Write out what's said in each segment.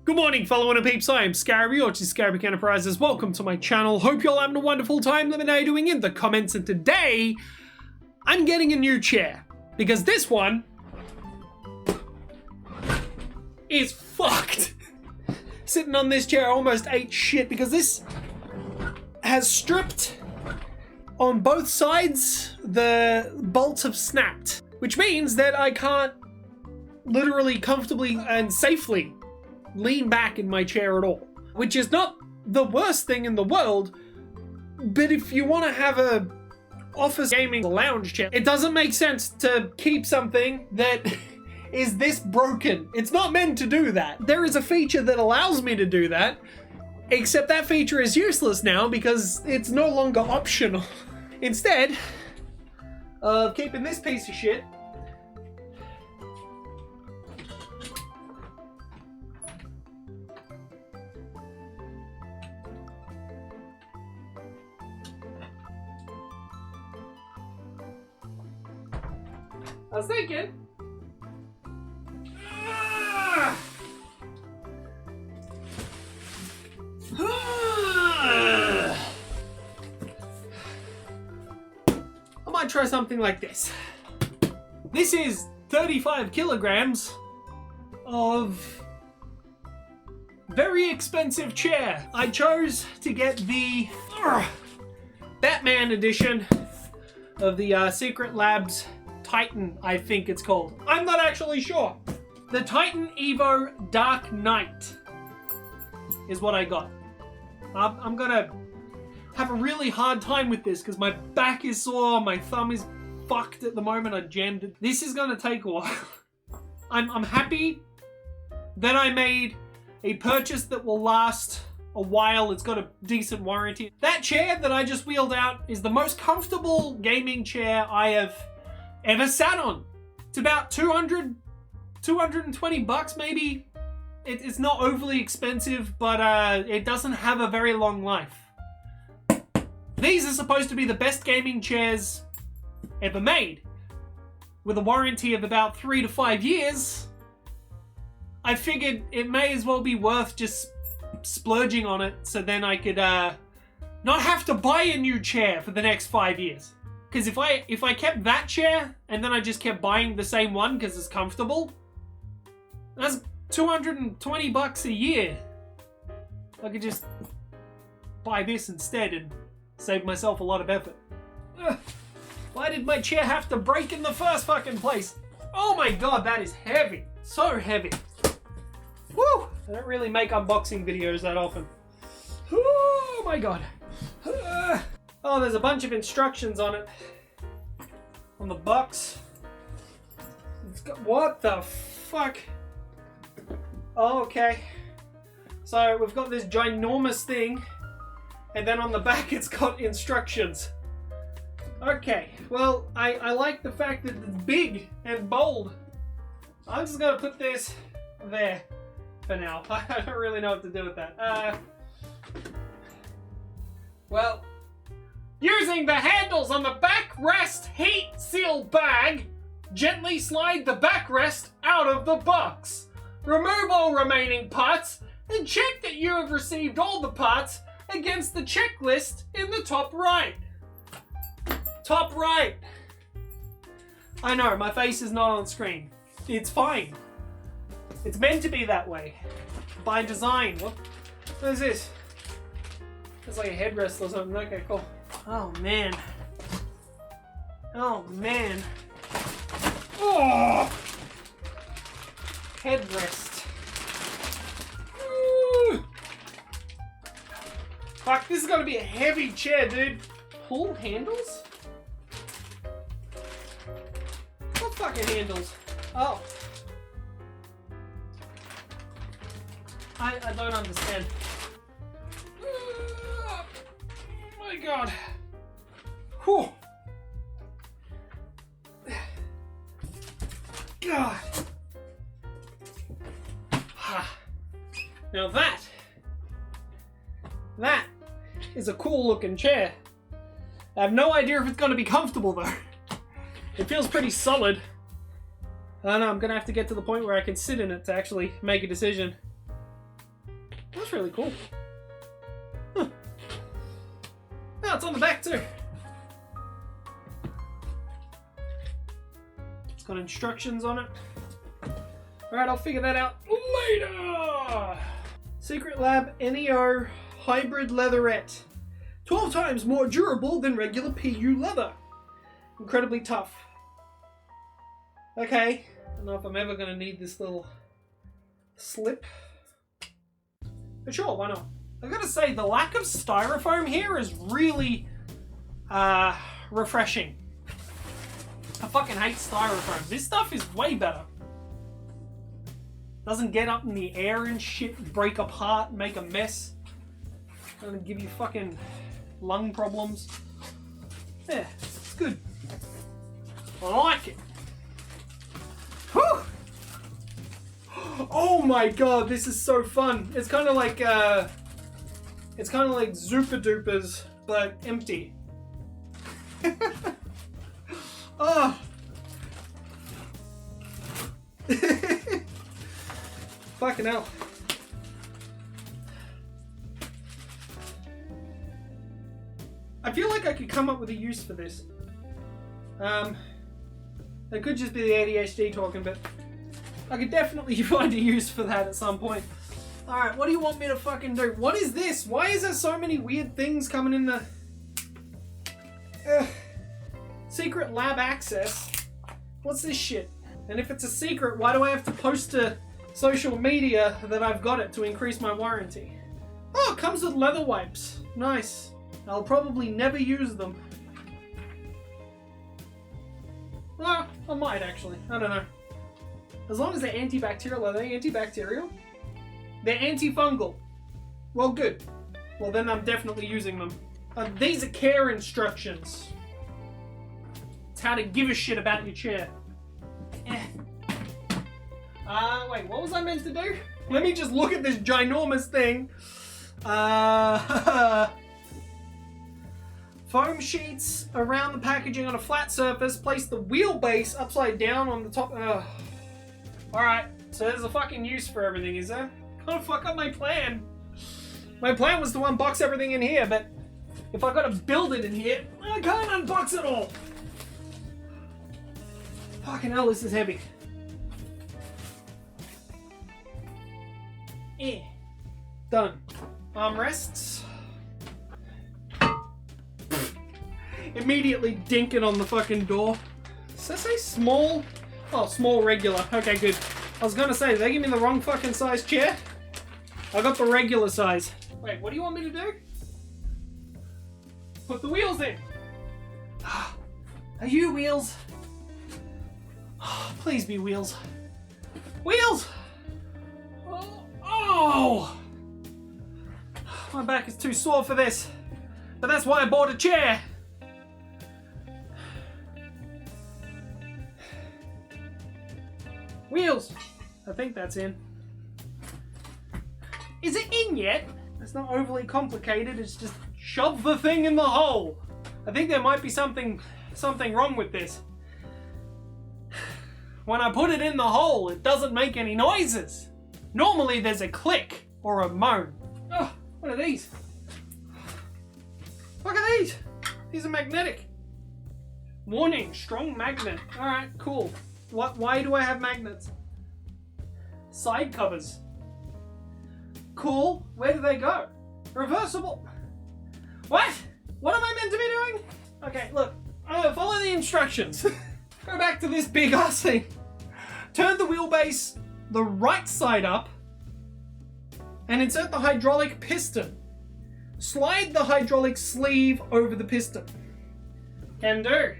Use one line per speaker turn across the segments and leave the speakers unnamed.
Good morning, fellow INTERPEEPS. I am Scarab, or Scarabic Enterprises. Welcome to my channel. Hope you're all having a wonderful time. Let me know how you're doing in the comments. And today, I'm getting a new chair. Because this one is fucked. Sitting on this chair, I almost ate shit because this has stripped on both sides. The bolts have snapped, which means that I can't literally comfortably and safely lean back in my chair at all, which is not the worst thing in the world, but if you want to have a office gaming lounge chair, it doesn't make sense to keep something that is this broken. It's not meant to do that. There is a feature that allows me to do that, except that feature is useless now because it's no longer optional. Instead of keeping this piece of shit, I was thinking, I might try something like this. This is 35 kilograms of very expensive chair. I chose to get the Batman edition of the Secret Labs Titan, I think it's called. I'm not actually sure. The Titan Evo Dark Night is what I got. I'm gonna have a really hard time with this because my back is sore, my thumb is fucked at the moment, I jammed it. This is gonna take a while. I'm happy that I made a purchase that will last a while. It's got a decent warranty. That chair that I just wheeled out is the most comfortable gaming chair I have ever sat on. It's about 220 bucks maybe. It's not overly expensive, but it doesn't have a very long life. These are supposed to be the best gaming chairs ever made. With a warranty of about 3 to 5 years, I figured it may as well be worth just splurging on it so then I could not have to buy a new chair for the next 5 years. Because if I kept that chair and then I just kept buying the same one because it's comfortable, that's 220 bucks a year. I could just buy this instead and save myself a lot of effort. Ugh. Why did my chair have to break in the first fucking place? Oh my god, that is heavy. So heavy. Woo! I don't really make unboxing videos that often. Oh my god. Oh, there's a bunch of instructions on it. On the box. It's got, what the fuck? Oh, okay. So we've got this ginormous thing, and then on the back it's got instructions. Okay, well, I like the fact that it's big and bold. I'm just gonna put this there for now. I don't really know what to do with that. Well, using the handles on the backrest heat seal bag, gently slide the backrest out of the box. Remove all remaining parts and check that you have received all the parts against the checklist in the top right. Top right. I know, my face is not on screen. It's fine. It's meant to be that way. By design. What is this? It's like a headrest or something. Okay, cool. Oh man. Oh man. Oh! Headrest. Ooh. Fuck, this is gonna be a heavy chair, dude. Pull handles? What fucking handles? Oh. I don't understand. Oh my god. Whew. God. Now that is a cool looking chair. I have no idea if it's going to be comfortable though. It feels pretty solid. I don't know, I'm going to have to get to the point where I can sit in it to actually make a decision. That's really cool. Huh. Oh, it's on the back too. It's got instructions on it. Alright, I'll figure that out later! Secret Lab NEO Hybrid Leatherette. 12 times more durable than regular PU leather. Incredibly tough. Okay, I don't know if I'm ever going to need this little slip. But sure, why not? I've got to say, the lack of styrofoam here is really refreshing. I fucking hate styrofoam. This stuff is way better. Doesn't get up in the air and shit, break apart, make a mess. Doesn't give you fucking lung problems. Yeah, it's good. I like it. Whew! Oh my god, this is so fun. It's kind of like Zooper Doopers, but empty. Oh. Fucking hell. I feel like I could come up with a use for this. It could just be the ADHD talking, but I could definitely find a use for that at some point. Alright, what do you want me to fucking do? What is this? Why is there so many weird things coming in the... Secret lab access? What's this shit? And if it's a secret, why do I have to post to social media that I've got it to increase my warranty? Oh, it comes with leather wipes. Nice. I'll probably never use them. Well, I might actually. I don't know. As long as they're antibacterial. Are they antibacterial? They're antifungal. Well, good. Well, then I'm definitely using them. These are care instructions. It's how to give a shit about your chair. Wait, what was I meant to do? Let me just look at this ginormous thing. Foam sheets around the packaging on a flat surface. Place the wheelbase upside down on the top. Alright, so there's a fucking use for everything, is there? Can't fuck up my plan. My plan was to unbox everything in here, but if I gotta build it in here, I can't unbox it all. Fucking hell, this is heavy. Yeah. Done. Armrests. Immediately dinking on the fucking door. Does that say small? Oh, small regular. Okay, good. I was gonna say, did they give me the wrong fucking size chair? I got the regular size. Wait, what do you want me to do? Put the wheels in. Are you wheels? Please be wheels. Wheels! Oh! My back is too sore for this. But that's why I bought a chair. Wheels! I think that's in. Is it in yet? It's not overly complicated, it's just shove the thing in the hole. I think there might be something wrong with this. When I put it in the hole, it doesn't make any noises. Normally there's a click or a moan. Oh, what are these? Look at these! These are magnetic. Warning, strong magnet. Alright, cool. Why do I have magnets? Side covers. Cool. Where do they go? Reversible. What? What am I meant to be doing? Okay, look. Follow the instructions. Go back to this big ass thing. Turn the wheelbase the right side up and insert the hydraulic piston. Slide the hydraulic sleeve over the piston. Can do.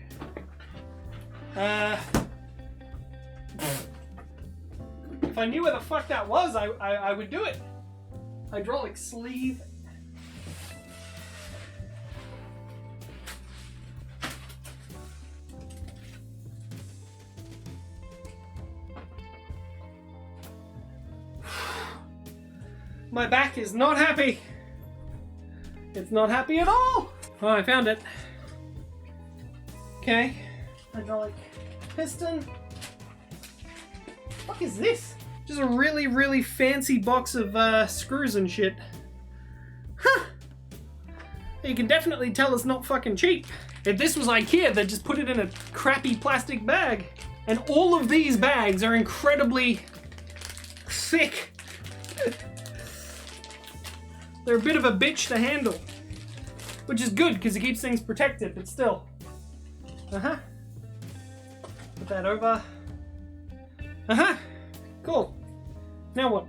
If I knew where the fuck that was, I would do it. Hydraulic sleeve. My back is not happy. It's not happy at all. Oh, I found it. Okay. Hydraulic piston. What the fuck is this? Just a really, really fancy box of screws and shit. Huh. You can definitely tell it's not fucking cheap. If this was IKEA, they'd just put it in a crappy plastic bag. And all of these bags are incredibly thick. They're a bit of a bitch to handle. Which is good, because it keeps things protected, but still. Uh-huh. Put that over. Uh-huh. Cool. Now what?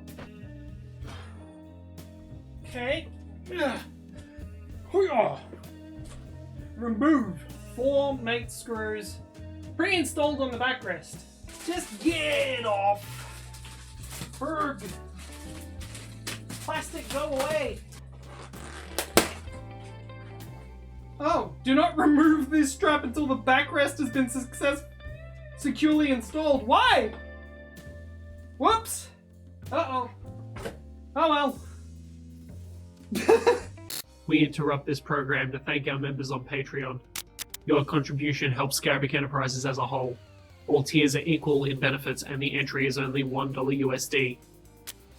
Okay. Remove 4 mate screws pre-installed on the backrest. Just get off. Berg. Plastic, go away. Oh, do not remove this strap until the backrest has been securely installed. Why? Whoops. Uh-oh. Oh well. We interrupt this program to thank our members on Patreon. Your contribution helps Scarabic Enterprises as a whole. All tiers are equal in benefits and the entry is only $1 USD.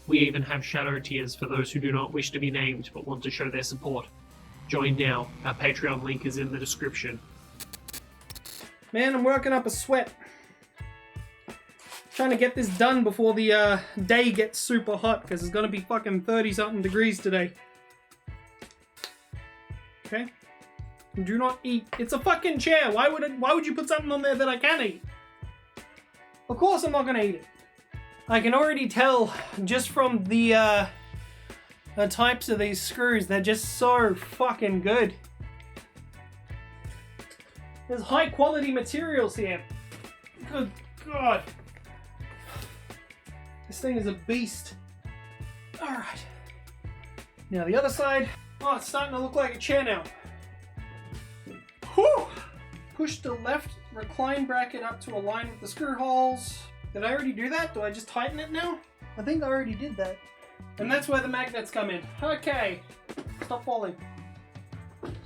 We even have shadow tiers for those who do not wish to be named but want to show their support. Join now. Our Patreon link is in the description. Man, I'm working up a sweat. Trying to get this done before the day gets super hot, because it's going to be fucking 30-something degrees today. Okay? Do not eat. It's a fucking chair. Why would you put something on there that I can't eat? Of course I'm not going to eat it. I can already tell just from the types of these screws, they're just so fucking good. There's high quality materials here. Good God. This thing is a beast. Alright. Now the other side. Oh, it's starting to look like a chair now. Whew. Push the left recline bracket up to align with the screw holes. Did I already do that? Do I just tighten it now? I think I already did that. And that's where the magnets come in. Okay. Stop falling.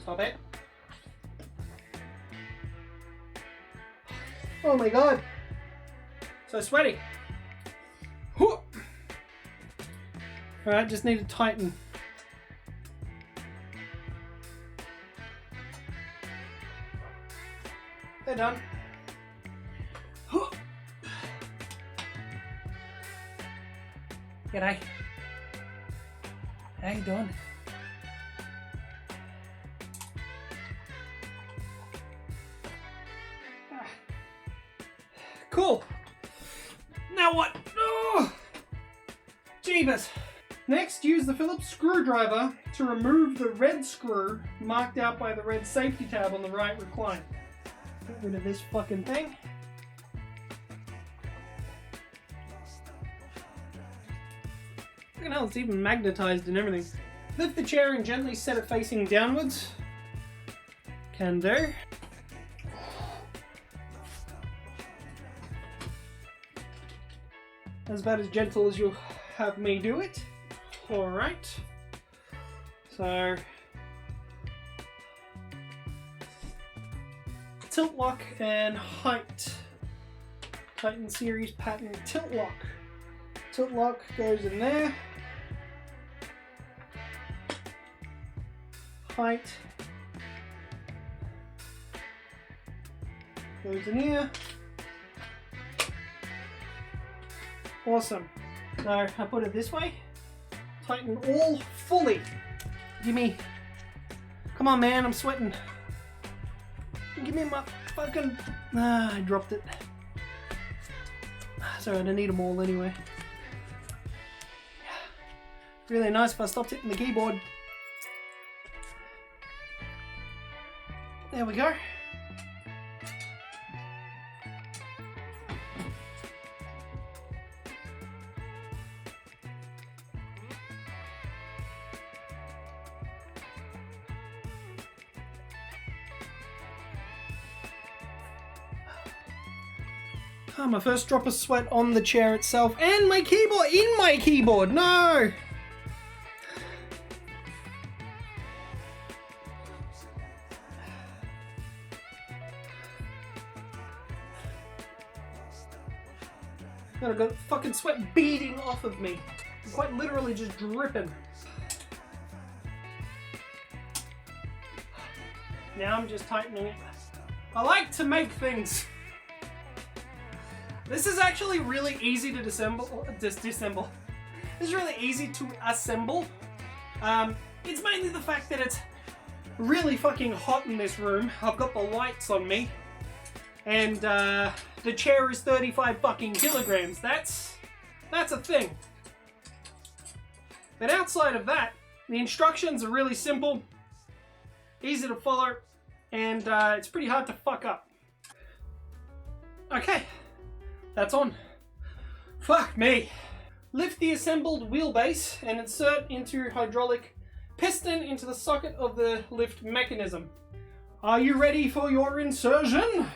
Stop it. Oh my God. So sweaty. Alright, just need to tighten. They're done. G'day. How you doing? Cool. Now what? Oh, Jeebus. Next, use the Phillips screwdriver to remove the red screw marked out by the red safety tab on the right recline. Get rid of this fucking thing. Look at how it's even magnetized and everything. Lift the chair and gently set it facing downwards. Can do. That's about as gentle as you'll have me do it. Alright. So, tilt lock and height. Titan series pattern tilt lock. Tilt lock goes in there. Height goes in here. Awesome. So I put it this way. Tighten all fully. Give me. Come on, man. I'm sweating. Give me my fucking. Ah, I dropped it. Sorry, I don't need them all anyway. Really nice if I stopped hitting the keyboard. There we go. Oh, my first drop of sweat on the chair itself and my keyboard, in my keyboard, no! I got fucking sweat beading off of me. I'm quite literally just dripping. Now I'm just tightening it. I like to make things. This is actually really easy to disassemble. This is really easy to assemble. It's mainly the fact that it's really fucking hot in this room. I've got the lights on me. And the chair is 35 fucking kilograms. That's a thing. But outside of that, the instructions are really simple, easy to follow, and it's pretty hard to fuck up. Okay, that's on. Fuck me. Lift the assembled wheelbase and insert into hydraulic piston into the socket of the lift mechanism. Are you ready for your insertion?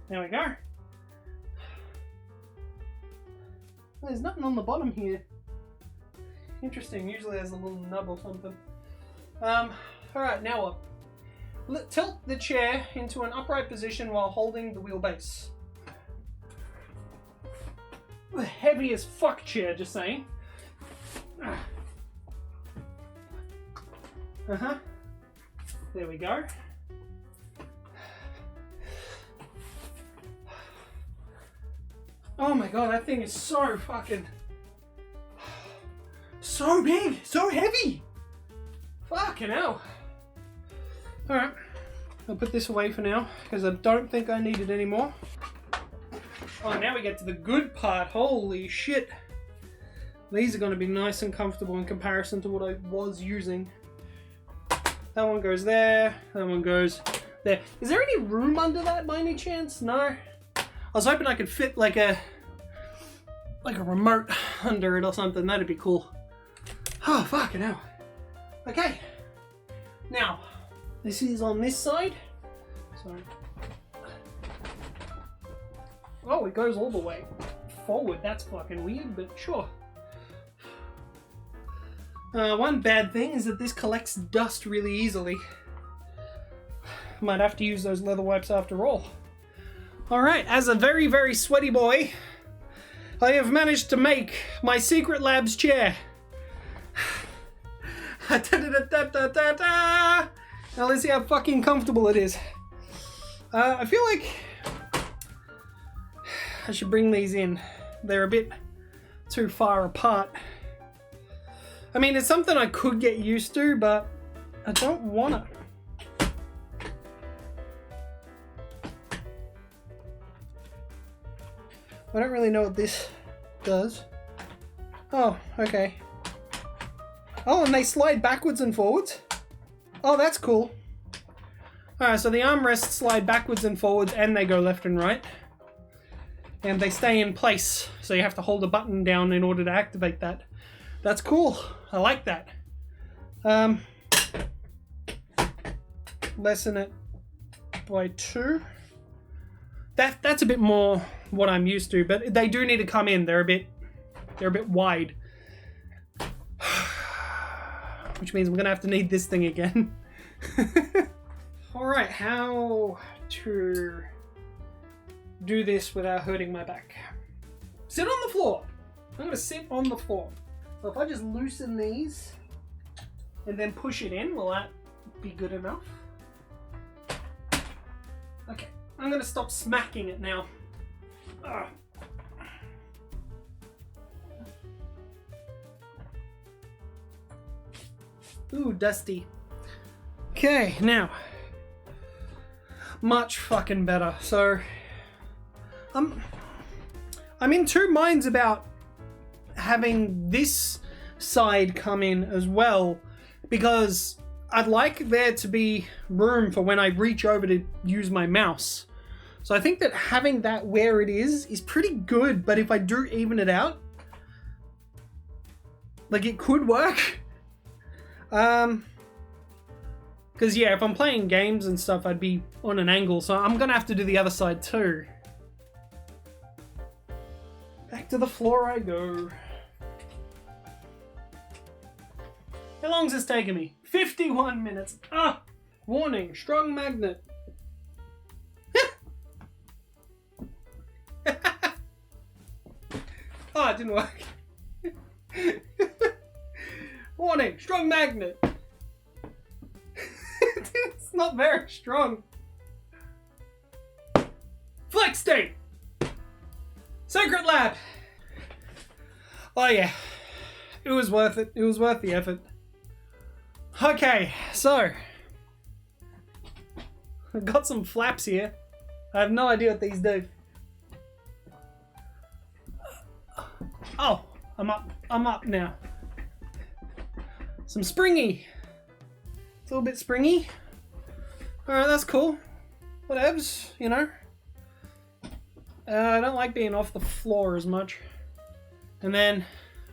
There we go. There's nothing on the bottom here. Interesting, usually there's a little nub or something. Alright, now what? Tilt the chair into an upright position while holding the wheelbase. Heavy as fuck chair, just saying. There we go. Oh my god, that thing is so fucking... so big! So heavy! Fucking hell. Alright, I'll put this away for now, because I don't think I need it anymore. Oh, now we get to the good part. Holy shit. These are going to be nice and comfortable in comparison to what I was using. That one goes there, that one goes there. Is there any room under that by any chance? No? I was hoping I could fit like a remote under it or something. That'd be cool. Oh, fucking hell. Okay. Now, this is on this side. Sorry. Oh, it goes all the way forward. That's fucking weird, but sure. One bad thing is that this collects dust really easily. Might have to use those leather wipes after all. Alright, as a very, very sweaty boy, I have managed to make my Secret Labs chair. Now let's see how fucking comfortable it is. I feel like I should bring these in. They're a bit too far apart. I mean, it's something I could get used to, but I don't want to. I don't really know what this does. Oh, okay. Oh, and they slide backwards and forwards. Oh, that's cool. Alright, so the armrests slide backwards and forwards, and they go left and right. And they stay in place, so you have to hold a button down in order to activate that. That's cool. I like that. Lessen it by 2. That's a bit more what I'm used to, but they do need to come in. They're a bit wide. Which means we're gonna have to need this thing again. Alright, how to do this without hurting my back. Sit on the floor. I'm gonna sit on the floor. So if I just loosen these and then push it in, will that be good enough? Okay, I'm gonna stop smacking it now. Ugh. Ooh, dusty. Okay, now. Much fucking better. So, I'm in two minds about having this side come in as well, because I'd like there to be room for when I reach over to use my mouse. So I think that having that where it is pretty good, but if I do even it out, like it could work. Because yeah, if I'm playing games and stuff, I'd be on an angle, so I'm gonna have to do the other side too. Back to the floor I go. How long is this taking me? 51 minutes. Ah! Warning, strong magnet. it didn't work. Warning, strong magnet. It's not very strong. Flex state. Secret lab. Oh yeah, it was worth it. It was worth the effort. Okay, so I've got some flaps here. I have no idea what these do. Oh, I'm up now. Some springy. It's a little bit springy. Alright, that's cool. Whatevs, you know. I don't like being off the floor as much. And then,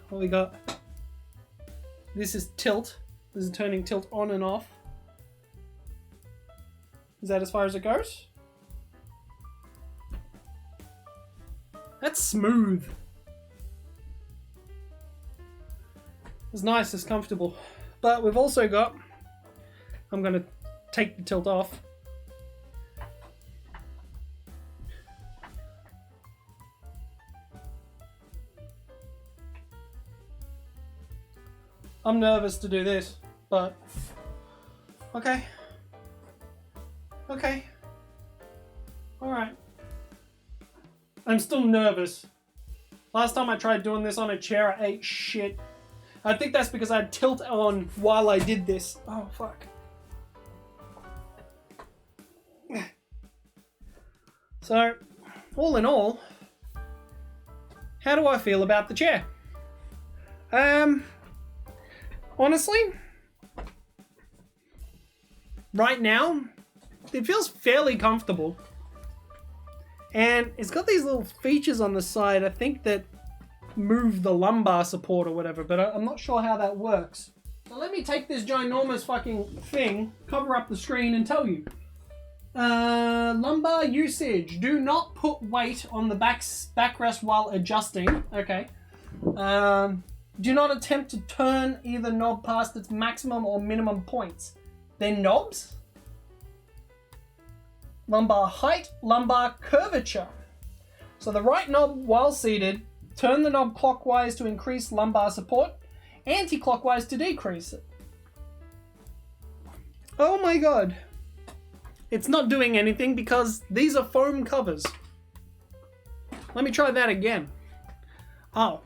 what we got? This is tilt. This is turning tilt on and off. Is that as far as it goes? That's smooth. It's nice, it's comfortable. But we've also got, I'm going to take the tilt off. I'm nervous to do this, but okay. Okay. Alright. I'm still nervous. Last time I tried doing this on a chair, I ate shit. I think that's because I had tilt on while I did this. Oh, fuck. So, all in all, how do I feel about the chair? Honestly, right now, it feels fairly comfortable. And it's got these little features on the side, I think, that move the lumbar support or whatever, but I'm not sure how that works. So let me take this ginormous fucking thing, cover up the screen and tell you. Lumbar usage. Do not put weight on the backrest while adjusting. Okay. Do not attempt to turn either knob past its maximum or minimum points. They're knobs? Lumbar height, lumbar curvature. So the right knob while seated, turn the knob clockwise to increase lumbar support, anti-clockwise to decrease it. Oh my god. It's not doing anything because these are foam covers. Let me try that again. Oh.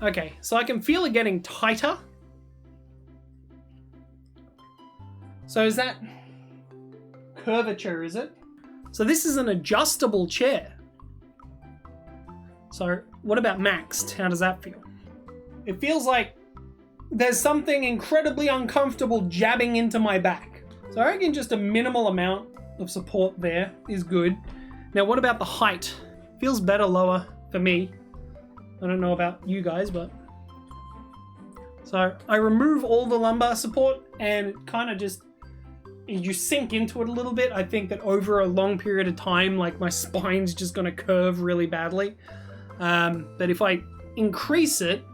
Okay, so I can feel it getting tighter. So is that curvature, is it? So this is an adjustable chair. So what about maxed? How does that feel? It feels like there's something incredibly uncomfortable jabbing into my back. So I reckon just a minimal amount of support there is good. Now what about the height? Feels better lower for me. I don't know about you guys, but... So I remove all the lumbar support and it kind of just... You sink into it a little bit. I think that over a long period of time, like my spine's just going to curve really badly. But if I increase it,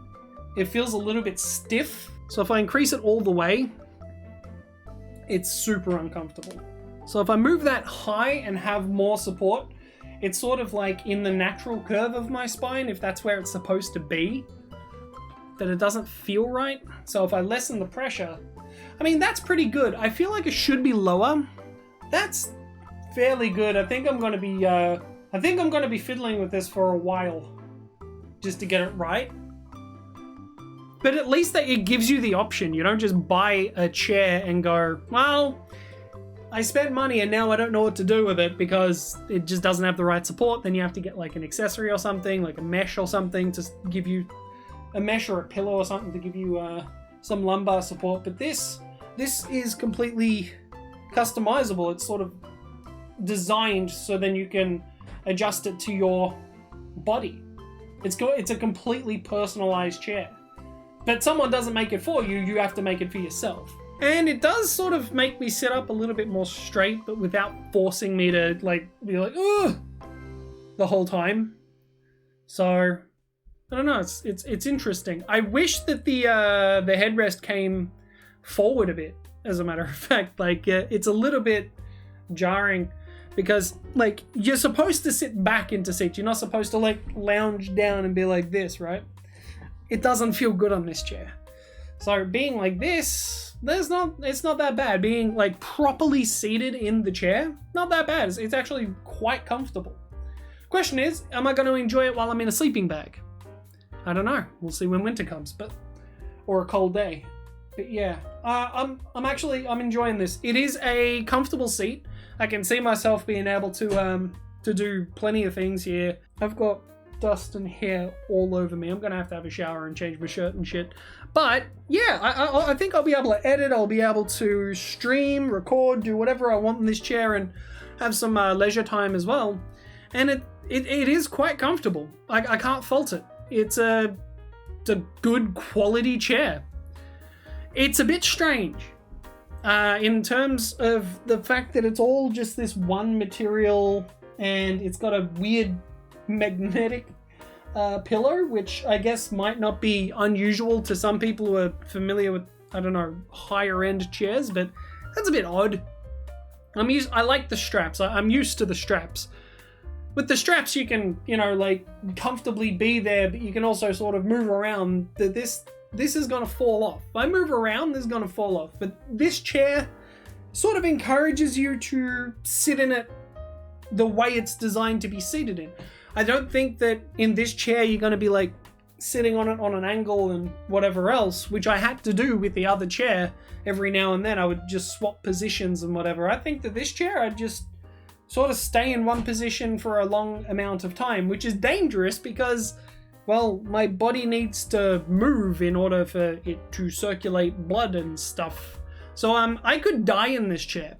it feels a little bit stiff. So if I increase it all the way, it's super uncomfortable. So if I move that high and have more support, it's sort of like in the natural curve of my spine, if that's where it's supposed to be, that it doesn't feel right. So if I lessen the pressure, I mean, that's pretty good. I feel like it should be lower. That's fairly good. I think I'm going to be fiddling with this for a while just to get it right. But at least that it gives you the option. You don't just buy a chair and go, well, I spent money and now I don't know what to do with it because it just doesn't have the right support. Then you have to get like an accessory or something, like a mesh or something to give you a mesh or a pillow or something to give you some lumbar support. But this is completely customizable. It's sort of designed so then you can adjust it to your body. It's a completely personalized chair. But someone doesn't make it for you, you have to make it for yourself. And it does sort of make me sit up a little bit more straight, but without forcing me to be like, ugh, the whole time. So I don't know, it's interesting. I wish that the headrest came forward a bit, as a matter of fact. Like, it's a little bit jarring. because like you're supposed to sit back into seats. You're not supposed to like lounge down and be like this, right? It doesn't feel good on this chair. So being like this, it's not that bad. Being like properly seated in the chair, not that bad. It's actually quite comfortable. Question is, am I going to enjoy it while I'm in a sleeping bag? I don't know. We'll see when winter comes, or a cold day. But yeah, I'm enjoying this. It is a comfortable seat. I can see myself being able to do plenty of things here. I've got dust and hair all over me. I'm gonna have a shower and change my shirt and shit. But yeah, I think I'll be able to edit. I'll be able to stream, record, do whatever I want in this chair, and have some leisure time as well. And it is quite comfortable. I can't fault it. It's a good quality chair. It's a bit strange in terms of the fact that it's all just this one material, and it's got a weird magnetic pillow, which I guess might not be unusual to some people who are familiar with, I don't know, higher end chairs, but that's a bit odd. I like the straps. I'm used to the straps. With the straps, you can, like comfortably be there, but you can also sort of move around. This is going to fall off. If I move around, this is going to fall off. But this chair sort of encourages you to sit in it the way it's designed to be seated in. I don't think that in this chair you're going to be like sitting on it on an angle and whatever else, which I had to do with the other chair. Every now and then I would just swap positions and whatever. I think that this chair I'd just sort of stay in one position for a long amount of time, which is dangerous because, well, my body needs to move in order for it to circulate blood and stuff. So I could die in this chair.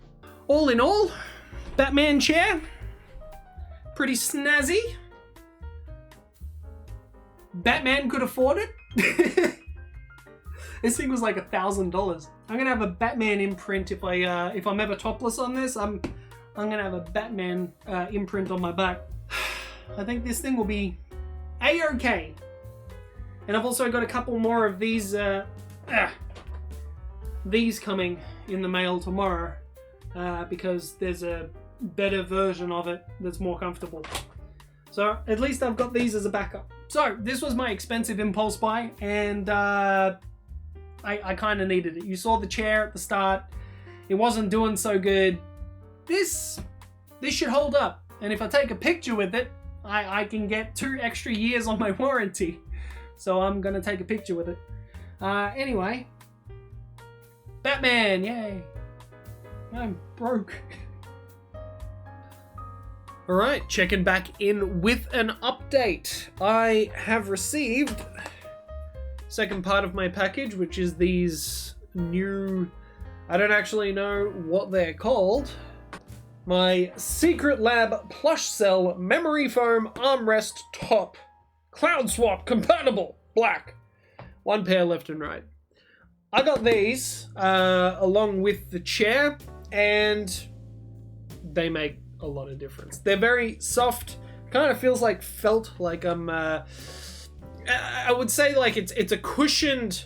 All in all, Batman chair, pretty snazzy. Batman could afford it. This thing was like $1,000. I'm gonna have a Batman imprint if I'm ever topless on this. I'm gonna have a Batman imprint on my back. I think this thing will be A-okay. And I've also got a couple more of these coming in the mail tomorrow because there's a better version of it that's more comfortable. So at least I've got these as a backup. So this was my expensive impulse buy, and I kind of needed it. You saw the chair at the start. It wasn't doing so good. This should hold up. And if I take a picture with it, I can get 2 extra years on my warranty. So I'm going to take a picture with it. Anyway. Batman, yay. I'm broke. Alright, checking back in with an update. I have received second part of my package, which is these new, I don't actually know what they're called, my Secret Lab plush cell memory foam armrest top, cloud swap compatible, black, 1 pair left and right. I got these along with the chair, and they make a lot of difference. They're very soft, kind of feels like felt, like I would say like it's a cushioned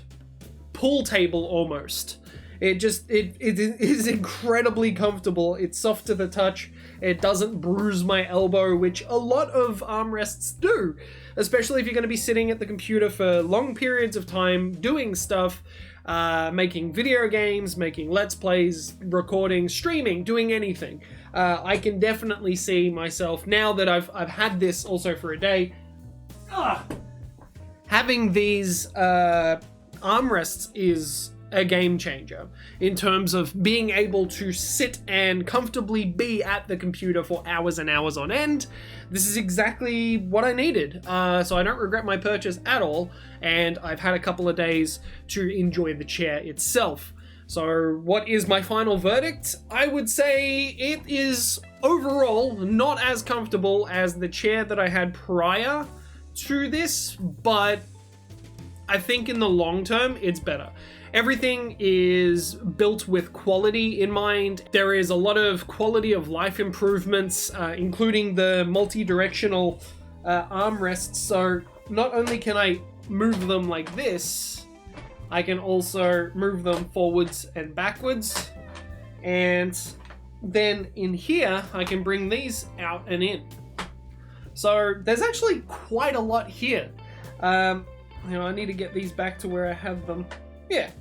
pool table almost. It is incredibly comfortable. It's soft to the touch. It doesn't bruise my elbow, which a lot of armrests do, especially if you're going to be sitting at the computer for long periods of time doing stuff, making video games, making let's plays, recording, streaming, doing anything. I can definitely see myself, now that I've had this also for a day, having these armrests is a game changer in terms of being able to sit and comfortably be at the computer for hours and hours on end. This is exactly what I needed, so I don't regret my purchase at all, and I've had a couple of days to enjoy the chair itself. So what is my final verdict? I would say it is overall not as comfortable as the chair that I had prior to this, but I think in the long term it's better. Everything is built with quality in mind. There is a lot of quality of life improvements, including the multi-directional armrests. So not only can I move them like this, I can also move them forwards and backwards. And then in here, I can bring these out and in. So there's actually quite a lot here. I need to get these back to where I have them. Yeah,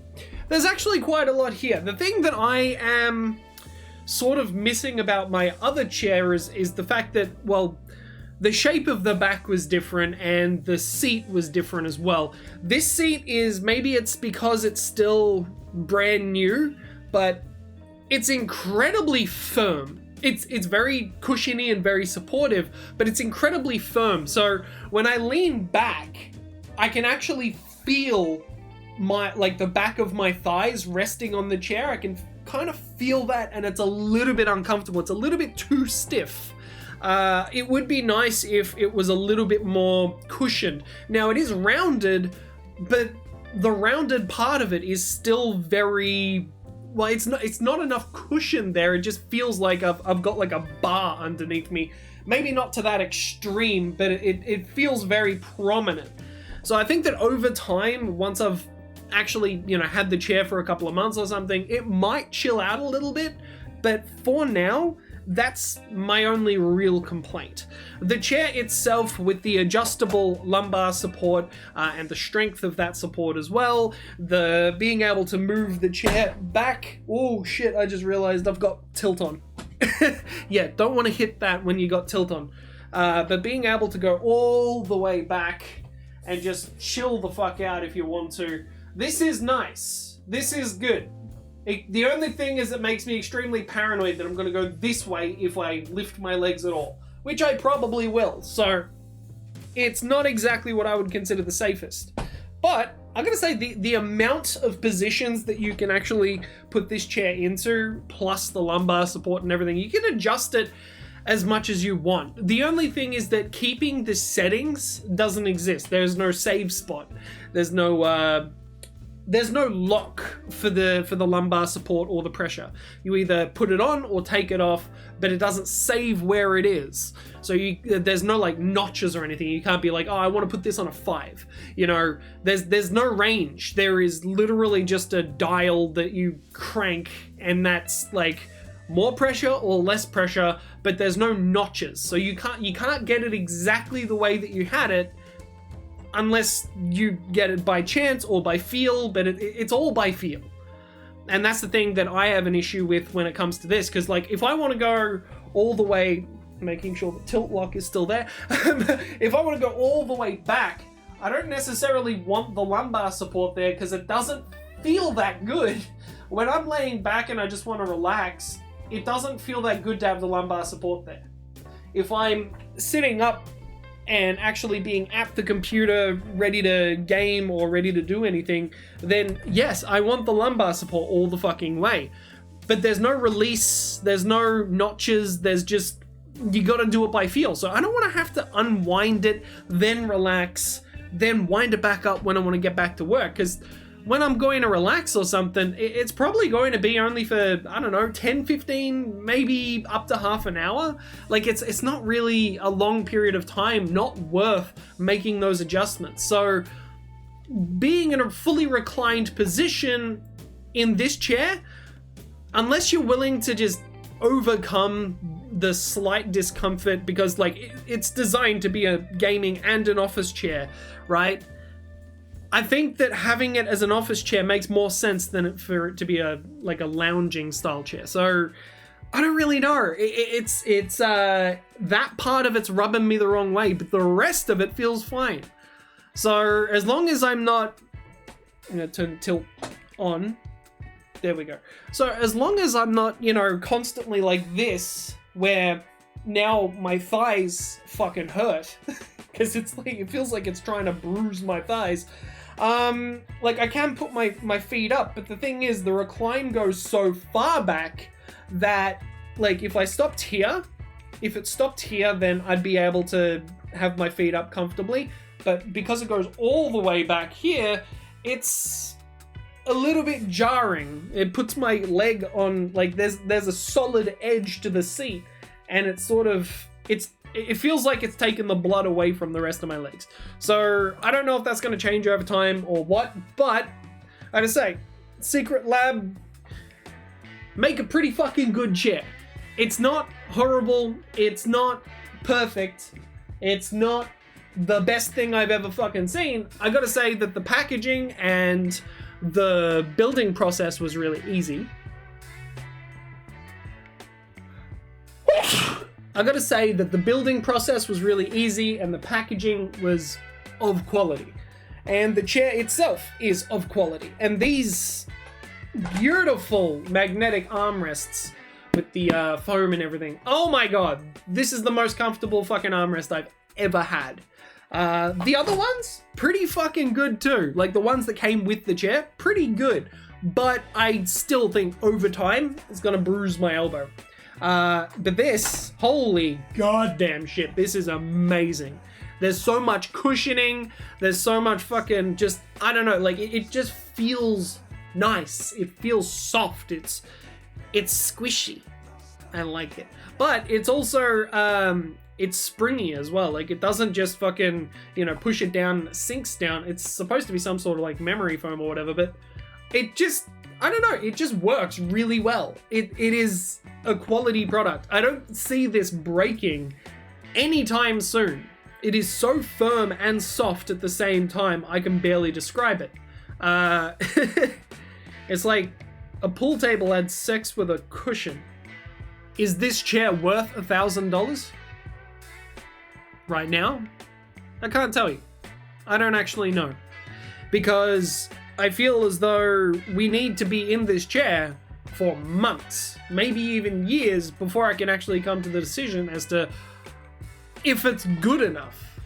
there's actually quite a lot here. The thing that I am sort of missing about my other chair is the fact that, well, the shape of the back was different and the seat was different as well. This seat is, maybe it's because it's still brand new, but it's incredibly firm. It's very cushiony and very supportive, but it's incredibly firm. So when I lean back, I can actually feel the back of my thighs resting on the chair. I can kind of feel that, and it's a little bit uncomfortable. It's a little bit too stiff. It would be nice if it was a little bit more cushioned. Now it is rounded, but the rounded part of it is still very, well, it's not enough cushion there. It just feels like I've got like a bar underneath me. Maybe not to that extreme, but it feels very prominent. So I think that over time, once I've actually, had the chair for a couple of months or something, it might chill out a little bit. But for now, that's my only real complaint. The chair itself, with the adjustable lumbar support and the strength of that support as well, the being able to move the chair back. Oh shit, I just realized I've got tilt on. Yeah, don't want to hit that when you got tilt on. But being able to go all the way back and just chill the fuck out if you want to. This is nice. This is good. The only thing is it makes me extremely paranoid that I'm going to go this way if I lift my legs at all, which I probably will. So it's not exactly what I would consider the safest. But I'm going to say the amount of positions that you can actually put this chair into, plus the lumbar support and everything, you can adjust it as much as you want. The only thing is that keeping the settings doesn't exist. There's no save spot. There's no lock for the lumbar support or the pressure. You either put it on or take it off, but it doesn't save where it is. So there's no like notches or anything. You can't be like, oh, I want to put this on a 5. There's no range. There is literally just a dial that you crank, and that's like more pressure or less pressure, but there's no notches. So you can't get it exactly the way that you had it, unless you get it by chance or by feel, but it's all by feel. And that's the thing that I have an issue with when it comes to this, because like if I want to go all the way, making sure the tilt lock is still there, if I want to go all the way back, I don't necessarily want the lumbar support there because it doesn't feel that good. When I'm laying back and I just want to relax, it doesn't feel that good to have the lumbar support there. If I'm sitting up and actually being at the computer ready to game or ready to do anything, then yes, I want the lumbar support all the fucking way. But there's no release, there's no notches, there's just, you gotta do it by feel. So I don't want to have to unwind it, then relax, then wind it back up when I want to get back to work. Because when I'm going to relax or something, it's probably going to be only for, I don't know, 10, 15, maybe up to half an hour. Like it's not really a long period of time, not worth making those adjustments. So being in a fully reclined position in this chair, unless you're willing to just overcome the slight discomfort, because like it's designed to be a gaming and an office chair, right? I think that having it as an office chair makes more sense than for it to be a lounging style chair. So I don't really know. It's that part of it's rubbing me the wrong way, but the rest of it feels fine. So as long as I'm not, turn tilt on. There we go. So as long as I'm not, constantly like this, where now my thighs fucking hurt, because it's like, it feels like it's trying to bruise my thighs. I can put my feet up, but the thing is, the recline goes so far back that, like, if it stopped here, then I'd be able to have my feet up comfortably. But because it goes all the way back here, it's a little bit jarring. It puts my leg on, like, there's a solid edge to the seat, and it's sort of, it feels like it's taken the blood away from the rest of my legs. So I don't know if that's going to change over time or what, but I just say, Secret Lab make a pretty fucking good chair. It's not horrible, it's not perfect, it's not the best thing I've ever fucking seen. I gotta say that the packaging and the building process was really easy. I gotta say that the building process was really easy and the packaging was of quality. And the chair itself is of quality. And these beautiful magnetic armrests with the foam and everything. Oh my god, this is the most comfortable fucking armrest I've ever had. The other ones, pretty fucking good too. Like the ones that came with the chair, pretty good. But I still think over time, it's gonna bruise my elbow. But this, holy goddamn shit, this is amazing. There's so much cushioning, there's so much fucking just, I don't know, like it just feels nice. It feels soft, it's squishy. I like it. But it's also, it's springy as well. Like it doesn't just fucking, you know, push it down, it sinks down. It's supposed to be some sort of like memory foam or whatever, but it just, I don't know, it just works really well. It is a quality product. I don't see this breaking anytime soon. It is so firm and soft at the same time, I can barely describe it. It's like a pool table had sex with a cushion. Is this chair worth $1,000? Right now? I can't tell you. I don't actually know. Because I feel as though we need to be in this chair for months, maybe even years, before I can actually come to the decision as to if it's good enough.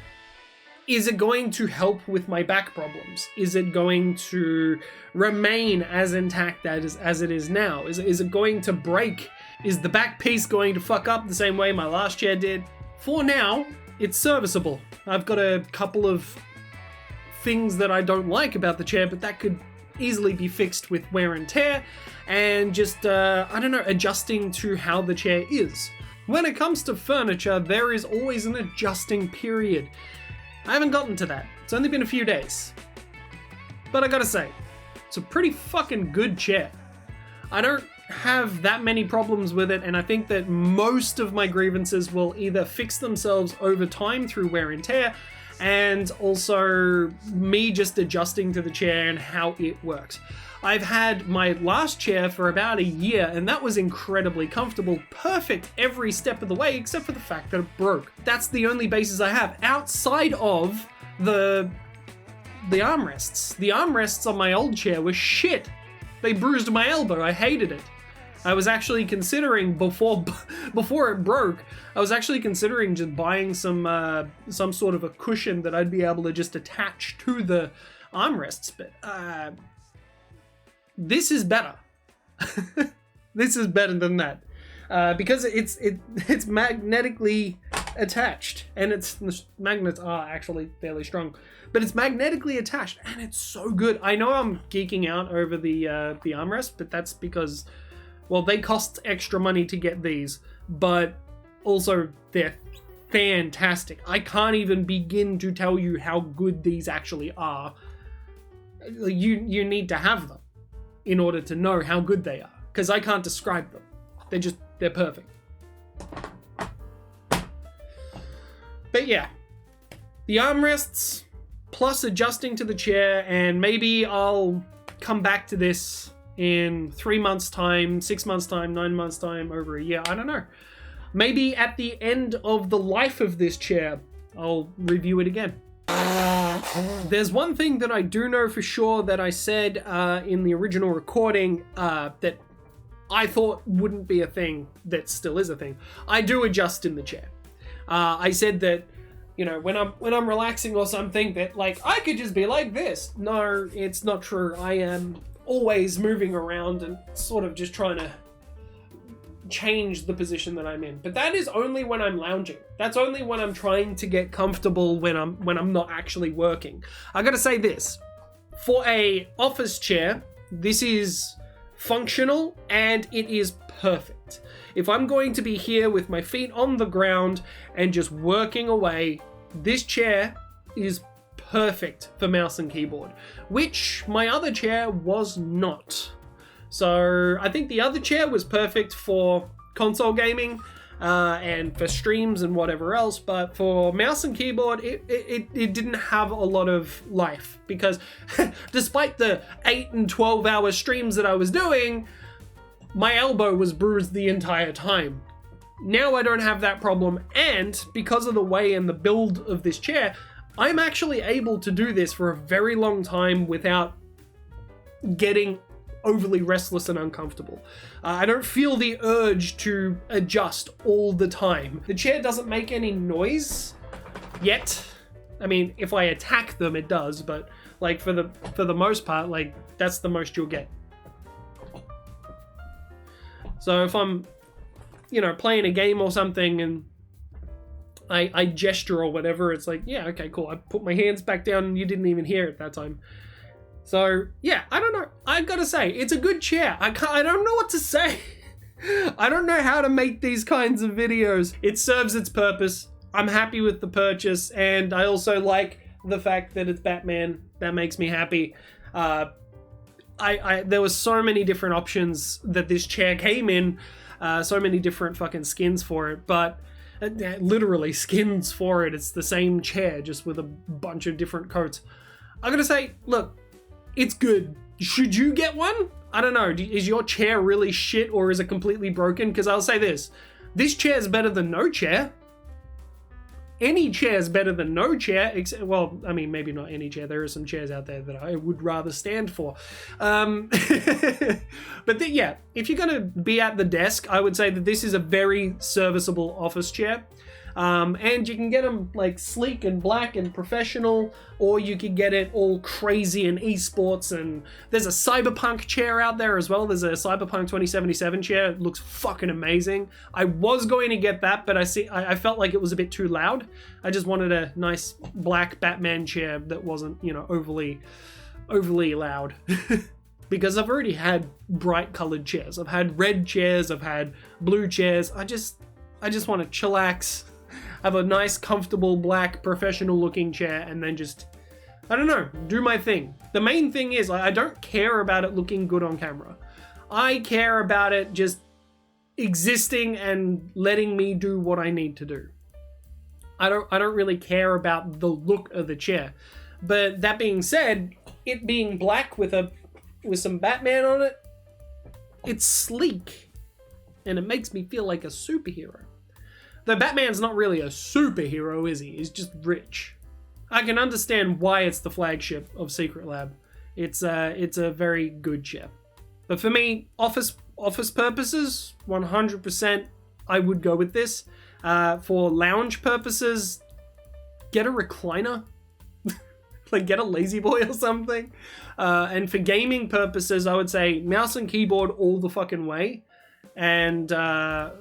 Is it going to help with my back problems? Is it going to remain as intact as it is now? Is it going to break? Is the back piece going to fuck up the same way my last chair did? For now, it's serviceable. I've got a couple of things that I don't like about the chair, but that could easily be fixed with wear and tear and just, I don't know, adjusting to how the chair is. When it comes to furniture, there is always an adjusting period. I haven't gotten to that. It's only been a few days. But I gotta say, it's a pretty fucking good chair. I don't have that many problems with it, and I think that most of my grievances will either fix themselves over time through wear and tear, and also me just adjusting to the chair and how it works. I've had my last chair for about a year, and that was incredibly comfortable, perfect every step of the way, except for the fact that it broke. That's the only basis I have, outside of the armrests. The armrests on my old chair were shit. They bruised my elbow, I hated it. I was actually considering, before it broke, I was actually considering just buying some sort of a cushion that I'd be able to just attach to the armrests, but this is better. This is better than that. Because it's magnetically attached, and the magnets are actually fairly strong, but it's magnetically attached, and it's so good. I know I'm geeking out over the armrest, but that's because, well, they cost extra money to get these, but also they're fantastic. I can't even begin to tell you how good these actually are. You need to have them in order to know how good they are, because I can't describe them. They're perfect. But yeah, the armrests plus adjusting to the chair, and maybe I'll come back to this in 3 months time, 6 months time, 9 months time, over a year. I don't know. Maybe at the end of the life of this chair, I'll review it again. There's one thing that I do know for sure that I said in the original recording that I thought wouldn't be a thing, that still is a thing. I do adjust in the chair. I said that, you know, when I'm relaxing or something, that like I could just be like this. No, it's not true. I am always moving around and sort of just trying to change the position that I'm in. But that is only when I'm lounging. That's only when I'm trying to get comfortable, when I'm not actually working. I gotta say this, for a office chair, this is functional and it is perfect. If I'm going to be here with my feet on the ground and just working away, this chair is perfect for mouse and keyboard, which my other chair was not. So I think the other chair was perfect for console gaming and for streams and whatever else, but for mouse and keyboard, it didn't have a lot of life, because despite the 8 and 12 hour streams that I was doing, my elbow was bruised the entire time. Now I don't have that problem, and because of the way and the build of this chair, I'm actually able to do this for a very long time without getting overly restless and uncomfortable. I don't feel the urge to adjust all the time. The chair doesn't make any noise yet. I mean, if I attack them, it does, but like for the most part, like that's the most you'll get. So if I'm, you know, playing a game or something and I gesture or whatever, it's like, yeah, okay, cool. I put my hands back down and you didn't even hear it that time. So yeah, I don't know. I gotta say, it's a good chair. I don't know what to say. I don't know how to make these kinds of videos. It serves its purpose. I'm happy with the purchase, and I also like the fact that it's Batman. That makes me happy. There was so many different options that this chair came in, so many different fucking skins for it, but literally skins for it. It's the same chair, just with a bunch of different coats. I'm gonna say, look, it's good. Should you get one? I don't know. Is your chair really shit, or is it completely broken? Because I'll say this chair is better than no chair. Any chair is better than no chair, except, well, I mean, maybe not any chair. There are some chairs out there that I would rather stand for. But yeah, if you're gonna be at the desk, I would say that this is a very serviceable office chair. And you can get them like sleek and black and professional, or you could get it all crazy and esports, and there's a cyberpunk chair out there as well. There's a cyberpunk 2077 chair. It looks fucking amazing. I was going to get that, but I felt like it was a bit too loud. I just wanted a nice black Batman chair that wasn't, you know, overly loud. Because I've already had bright colored chairs. I've had red chairs, I've had blue chairs. I just want to chillax, have a nice, comfortable, black, professional-looking chair, and then just, I don't know, do my thing. The main thing is, I don't care about it looking good on camera. I care about it just existing and letting me do what I need to do. I don't really care about the look of the chair. But that being said, it being black with some Batman on it, it's sleek, and it makes me feel like a superhero. Though Batman's not really a superhero, is he? He's just rich. I can understand why it's the flagship of Secret Lab. It's a very good chair. But for me, office purposes, 100%, I would go with this. For lounge purposes, get a recliner. Like, get a lazy boy or something. And for gaming purposes, I would say mouse and keyboard all the fucking way. And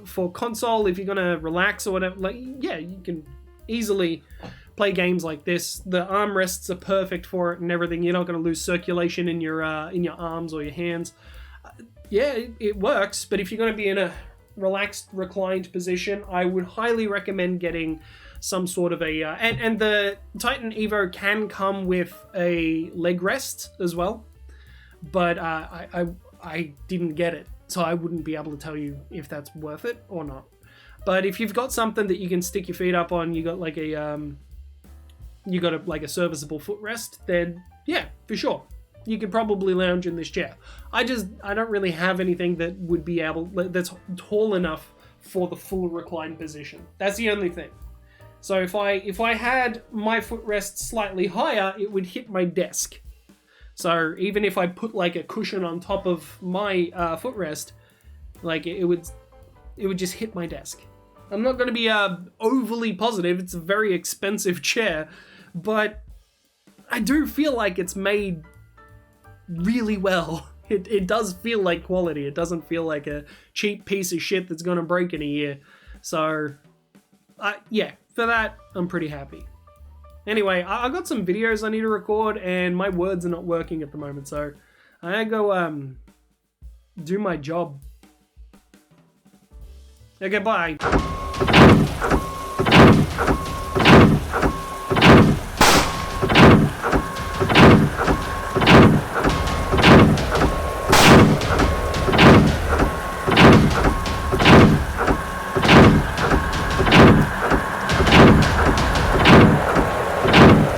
for console, if you're gonna relax or whatever, like, yeah, you can easily play games like this. The armrests are perfect for it and everything. You're not gonna lose circulation in your arms or your hands. Yeah, it works. But if you're gonna be in a relaxed, reclined position, I would highly recommend getting some sort of a and the Titan Evo can come with a leg rest as well, but I didn't get it, so I wouldn't be able to tell you if that's worth it or not. But if you've got something that you can stick your feet up on, you got like a serviceable footrest, then yeah, for sure, you could probably lounge in this chair. I don't really have anything that would be that's tall enough for the full recline position. That's the only thing. So if I had my footrest slightly higher, it would hit my desk. So even if I put like a cushion on top of my footrest, like it would just hit my desk. I'm not going to be overly positive. It's a very expensive chair, but I do feel like it's made really well. It does feel like quality. It doesn't feel like a cheap piece of shit that's going to break in a year. So yeah, for that, I'm pretty happy. Anyway, I got some videos I need to record, and my words are not working at the moment, so I gotta go do my job. Okay, bye.